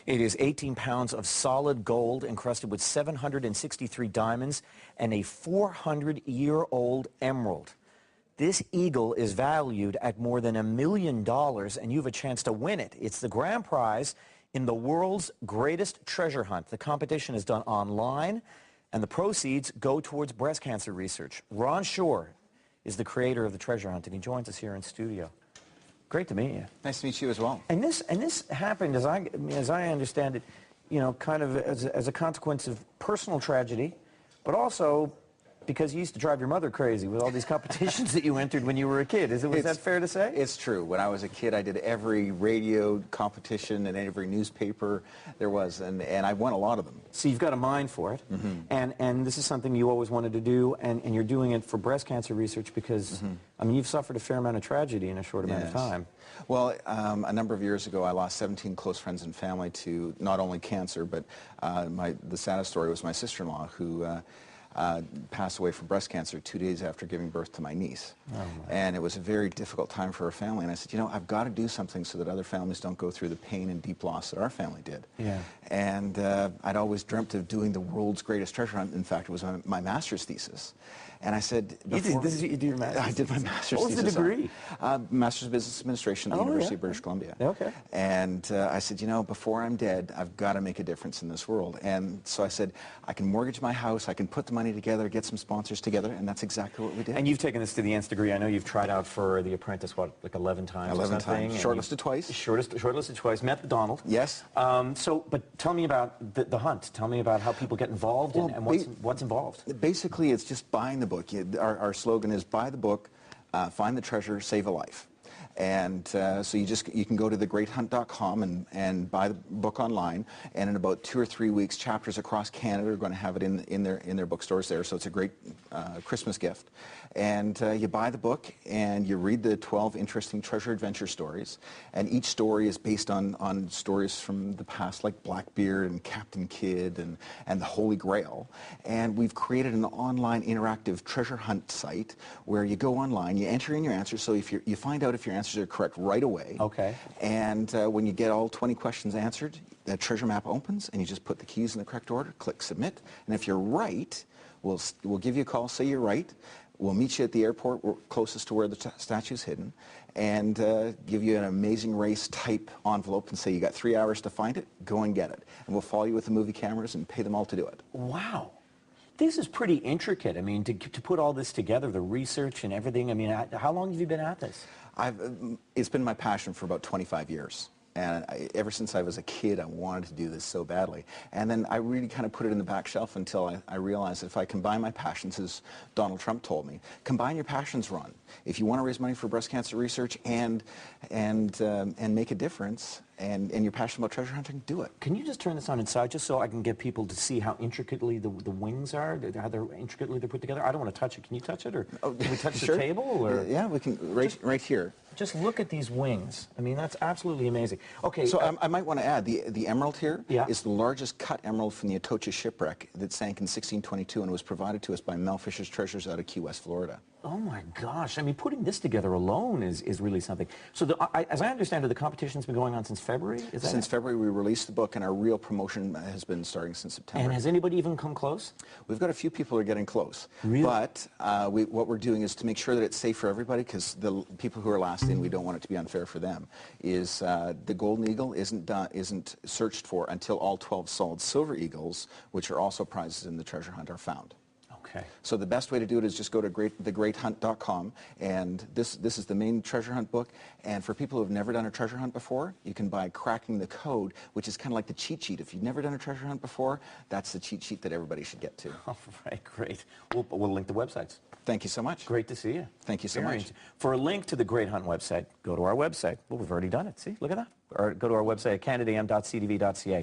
It is 18 pounds of solid gold encrusted with 763 diamonds and a 400-year-old emerald. This eagle is valued at more than $1 million, and you have a chance to win it. It's the grand prize in the world's greatest treasure hunt. The competition is done online, and the proceeds go towards breast cancer research. Ron Shore is the creator of the treasure hunt, and he joins us here in studio. Great to meet you. Nice to meet you as well. And this happened, as I understand it, you know, kind of as a consequence of personal tragedy, but also because you used to drive your mother crazy with all these competitions that you entered when you were a kid. Was that fair to say? It's true. When I was a kid, I did every radio competition and every newspaper there was, and I won a lot of them. So you've got a mind for it, and this is something you always wanted to do, and you're doing it for breast cancer research because, I mean, you've suffered a fair amount of tragedy in a short amount of time. Well, a number of years ago, I lost 17 close friends and family to not only cancer, but the saddest story was my sister-in-law who passed away from breast cancer 2 days after giving birth to my niece. And it was a very difficult time for our family. And I said, you know, I've got to do something so that other families don't go through the pain and deep loss that our family did. And I'd always dreamt of doing the world's greatest treasure hunt. In fact, it was my master's thesis. And I said, you did your master's? I did my master's thesis. What was the degree? Master's of Business Administration at the University of British Columbia. And I said, you know, before I'm dead, I've got to make a difference in this world. And so I said, I can mortgage my house, I can put the money together, get some sponsors together, and that's exactly what we did. And you've taken this to the nth degree. I know you've tried out for The Apprentice, what, like 11 times 11 or something? times. Shortlisted twice. Shortlisted twice. Met Donald. Yes. But tell me about the hunt. Tell me about how people get involved and what's involved. Basically, it's just buying the book. Our slogan is buy the book, find the treasure, save a life. And so you can go to thegreathunt.com and buy the book online, and in about 2 or 3 weeks, Chapters across Canada are going to have it in their bookstores there, so it's a great Christmas gift. And you buy the book and you read the 12 interesting treasure adventure stories, and each story is based on stories from the past, like Blackbeard and Captain Kidd and the Holy Grail. And we've created an online interactive treasure hunt site where you go online, you enter in your answers, so if you find out if your answers are correct right away. And when you get all 20 questions answered, that treasure map opens, and you just put the keys in the correct order, click submit, and if you're right, we'll give you a call, say you're right, we'll meet you at the airport closest to where the statue's hidden, and give you an amazing race type envelope and say you got 3 hours to find it, go and get it. And we'll follow you with the movie cameras and pay them all to do it. Wow. This is pretty intricate. I mean, to put all this together, the research and everything, I mean, how long have you been at this? It's been my passion for about 25 years. And ever since I was a kid, I wanted to do this so badly. And then I really kind of put it in the back shelf until I realized that if I combine my passions, as Donald Trump told me, combine your passions, Ron. If you want to raise money for breast cancer research and make a difference, and you're passionate about treasure hunting, do it. Can you just turn this on inside just so I can get people to see how intricately the wings are, how intricately they're put together? I don't want to touch it. Can you touch it, or can we touch the table? Or? Yeah, we can, right here. Just look at these wings. I mean, that's absolutely amazing. Okay. So I might want to add, the emerald here is the largest cut emerald from the Atocha shipwreck that sank in 1622 and was provided to us by Mel Fisher's Treasures out of Key West, Florida. Oh my gosh. I mean, putting this together alone is really something. So as I understand it, the competition's been going on since February? Since February, we released the book, and our real promotion has been starting since September. And has anybody even come close? We've got a few people who are getting close. Really? But what we're doing is to make sure that it's safe for everybody, because the people who are last in, we don't want it to be unfair for them, is the golden eagle isn't searched for until all 12 solid silver eagles, which are also prizes in the treasure hunt, are found. Okay. So the best way to do it is just go to thegreathunt.com, and this is the main treasure hunt book. And for people who have never done a treasure hunt before, you can buy Cracking the Code, which is kind of like the cheat sheet. If you've never done a treasure hunt before, that's the cheat sheet that everybody should get to. All right, great. We'll link the websites. Thank you so much. Great to see you. Thank you so much. For a link to the Great Hunt website, go to our website. Well, we've already done it. See, look at that. Or go to our website at canada.and.cdv.ca.